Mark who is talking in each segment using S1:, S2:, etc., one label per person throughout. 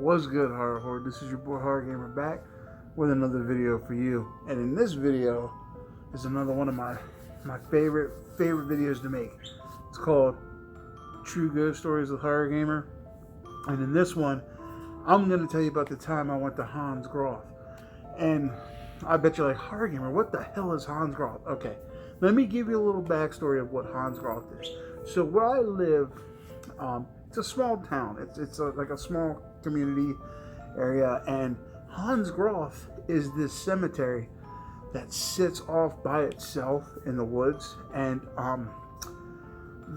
S1: What's good, H0rr0rr? This is your boy H0rr0rgamer back with another video for you. And in this video is another one of my favorite videos to make. It's called True Ghost Stories with H0rr0rgamer. And in this one, I'm going to tell you about the time I went to Hans Groth. And I bet you're like, H0rr0rgamer, what the hell is Hans Groth? Okay, let me give you a little backstory of what Hans Groth is. So where I live, it's a small town. It's like a small community area, and Hans Groth is this cemetery that sits off by itself in the woods. And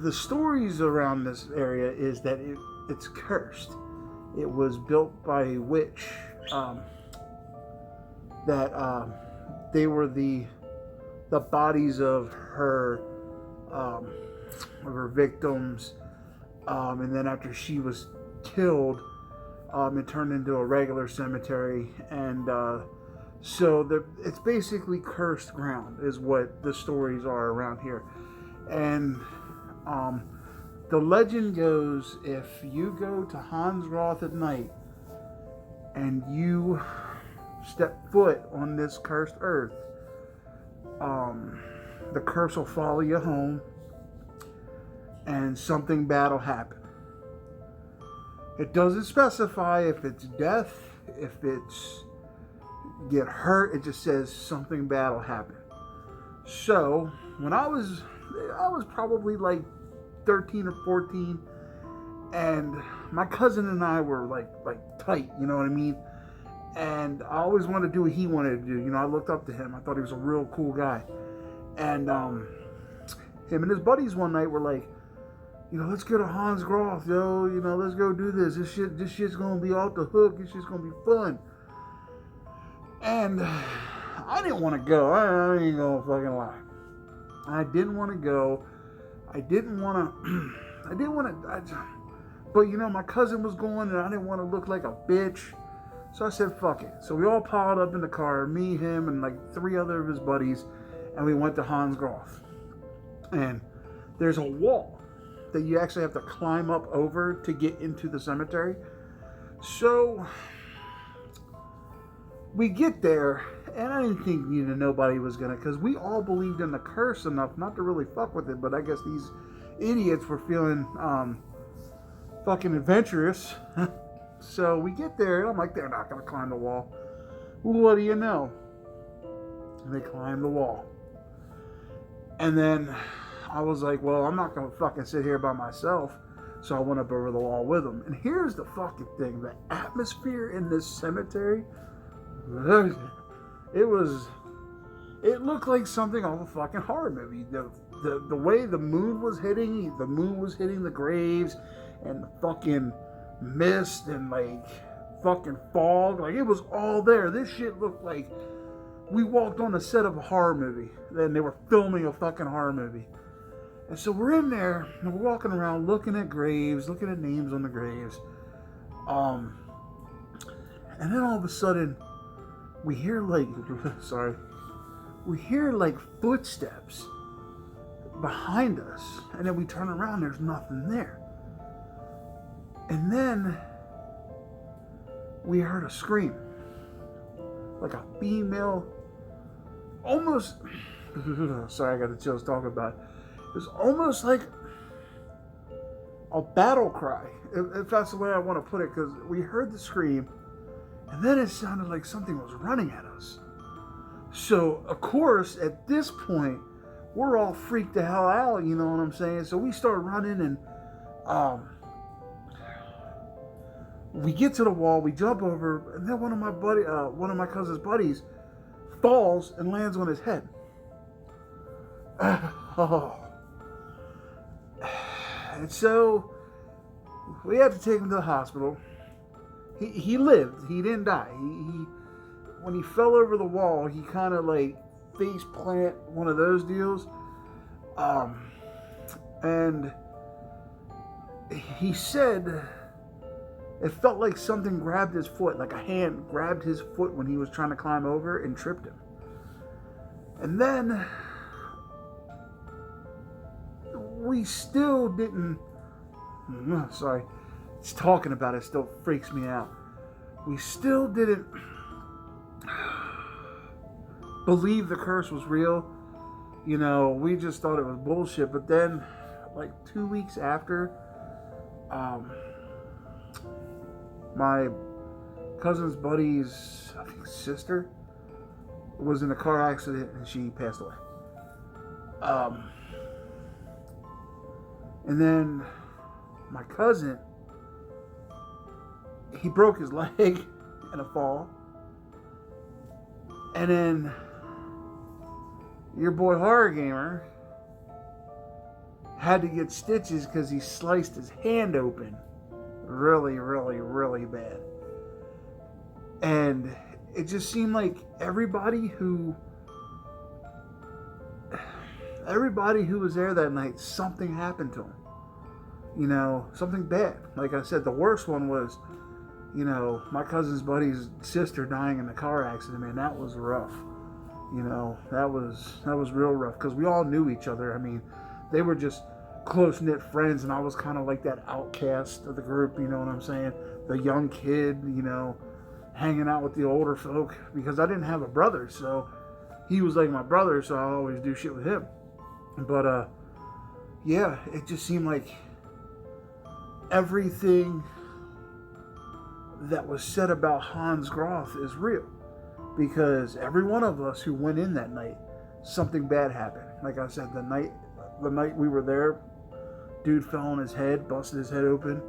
S1: the stories around this area is that it's cursed. It was built by a witch. They were the bodies of her victims. And then after she was killed, it turned into a regular cemetery. And so it's basically cursed ground is what the stories are around here. And the legend goes, if you go to Hans Groth at night and you step foot on this cursed earth, the curse will follow you home, and something bad will happen. It doesn't specify if it's death, if it's get hurt. It just says something bad will happen. So when I was probably like 13 or 14, and my cousin and I were like tight, you know what I mean? And I always wanted to do what he wanted to do. You know, I looked up to him. I thought he was a real cool guy. And him and his buddies one night were like, you know, let's go to Hans Groth, yo. You know, let's go do this. This shit's gonna be off the hook. This shit's gonna be fun. And I didn't want to go. I ain't gonna fucking lie. I didn't want to go. I didn't want to. But you know, my cousin was going, and I didn't want to look like a bitch. So I said, fuck it. So we all piled up in the car, me, him, and like 3 other of his buddies, and we went to Hans Groth. And there's a wall that you actually have to climb up over to get into the cemetery. So we get there, and I didn't think nobody was gonna, because we all believed in the curse enough not to really fuck with it. But I guess these idiots were feeling fucking adventurous. So we get there, and I'm like, they're not gonna climb the wall. What do you know? And they climb the wall. And then I was like, well, I'm not gonna fucking sit here by myself. So I went up over the wall with them. And here's the fucking thing: the atmosphere in this cemetery, it looked like something off a fucking horror movie. The way the moon was hitting the graves, and the fucking mist and like fucking fog, like it was all there. This shit looked like we walked on the set of a horror movie. Then they were filming a fucking horror movie. And so we're in there and we're walking around looking at graves, looking at names on the graves. And then all of a sudden we hear like footsteps behind us, and then we turn around, there's nothing there. And then we heard a scream, like a female, almost, sorry, I got the chills talking about it. It was almost like a battle cry, if that's the way I want to put it, because we heard the scream, and then it sounded like something was running at us. So, of course, at this point, we're all freaked the hell out, you know what I'm saying? So we start running, and we get to the wall, we jump over, and then one of my cousin's buddies falls and lands on his head. And so we had to take him to the hospital. He lived. He didn't die. He when he fell over the wall, he kind of like face plant, one of those deals. And he said it felt like something grabbed his foot, like a hand grabbed his foot when he was trying to climb over and tripped him. And then we still didn't, sorry, talking about it still freaks me out. we still didn't believe the curse was real. You know, we just thought it was bullshit. But then, like 2 weeks after, my cousin's buddy's, I think, sister was in a car accident and she passed away. And then my cousin, he broke his leg in a fall. And then your boy Horror Gamer had to get stitches because he sliced his hand open really, really, really bad. And it just seemed like everybody who was there that night, something happened to him. You know, something bad. Like I said, the worst one was, you know, my cousin's buddy's sister dying in a car accident. Man, that was rough. You know, that was real rough because we all knew each other. I mean, they were just close-knit friends, and I was kind of like that outcast of the group, you know what I'm saying? The young kid, you know, hanging out with the older folk because I didn't have a brother, so he was like my brother, so I always do shit with him. But, yeah, it just seemed like everything that was said about Hans Groth is real. Because every one of us who went in that night, something bad happened. Like I said, the night we were there, dude fell on his head, busted his head open,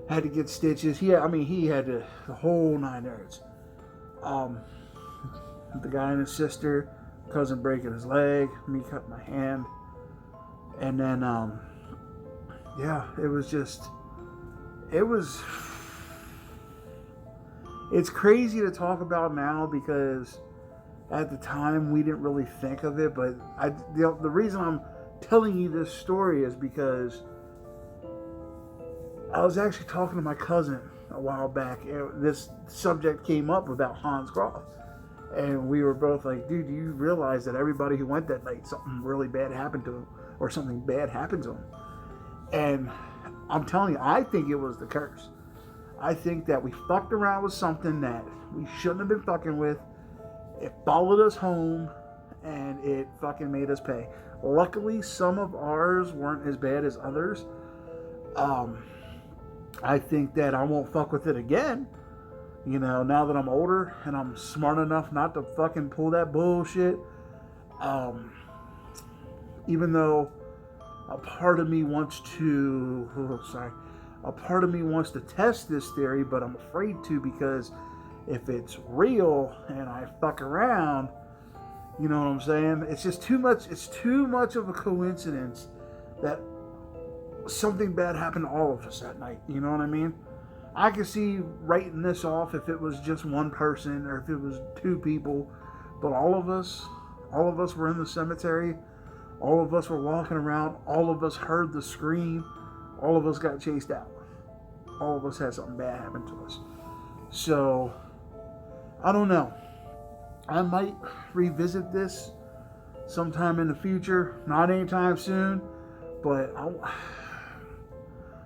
S1: had to get stitches. He had the whole 9 yards. The guy and his sister, cousin breaking his leg, me cutting my hand, and then yeah, it's crazy to talk about now because at the time we didn't really think of it, but the reason I'm telling you this story is because I was actually talking to my cousin a while back, and this subject came up about Hans Groth, and we were both like, dude, do you realize that everybody who went that night, something really bad happened to him, or something bad happened to him? And I'm telling you, I think it was the curse. I think that we fucked around with something that we shouldn't have been fucking with. It followed us home, and it fucking made us pay. Luckily, some of ours weren't as bad as others. I think that I won't fuck with it again. You know, now that I'm older and I'm smart enough not to fucking pull that bullshit. Even though a part of me wants to... A part of me wants to test this theory, but I'm afraid to because if it's real and I fuck around, you know what I'm saying? It's just too much. It's too much of a coincidence that something bad happened to all of us that night. You know what I mean? I could see writing this off if it was just one person or if it was 2 people, but all of us were in the cemetery. All of us were walking around. All of us heard the scream. All of us got chased out. All of us had something bad happen to us. So, I don't know. I might revisit this sometime in the future. Not anytime soon. But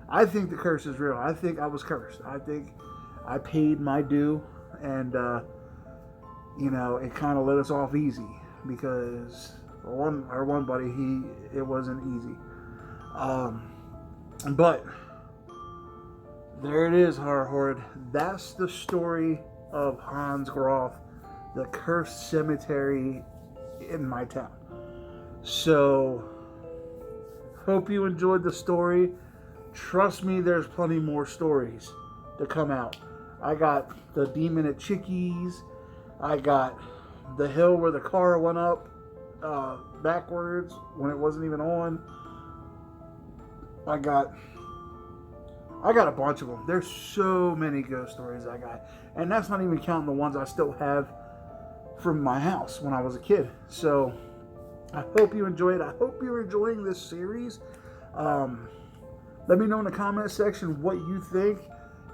S1: I think the curse is real. I think I was cursed. I think I paid my due. And, you know, it kind of let us off easy. Because our one buddy, it wasn't easy. But there it is, H0rr0rr. That's the story of Hans Groth, the cursed cemetery in my town. So, hope you enjoyed the story. Trust me, there's plenty more stories to come out. I got the demon at Chickies. I got the hill where the car went up backwards when it wasn't even on. I got a bunch of them. There's so many ghost stories I got. And that's not even counting the ones I still have from my house when I was a kid. So, I hope you enjoy it. I hope you're enjoying this series. Let me know in the comment section what you think.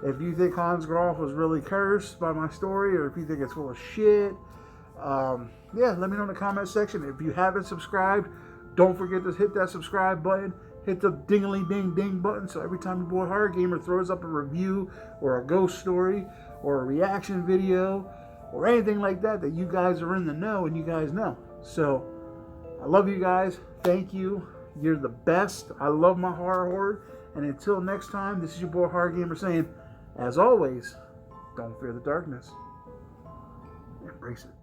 S1: If you think Hans Groth was really cursed by my story, or if you think it's full of shit. Yeah, let me know in the comment section. If you haven't subscribed, don't forget to hit that subscribe button. hit the ding-a-ling-ding-ding button so every time your boy Horror Gamer throws up a review or a ghost story or a reaction video or anything like that, that you guys are in the know and you guys know. So I love you guys. Thank you. You're the best. I love my horror horde. And until next time, this is your boy Horror Gamer saying, as always, don't fear the darkness. Embrace it.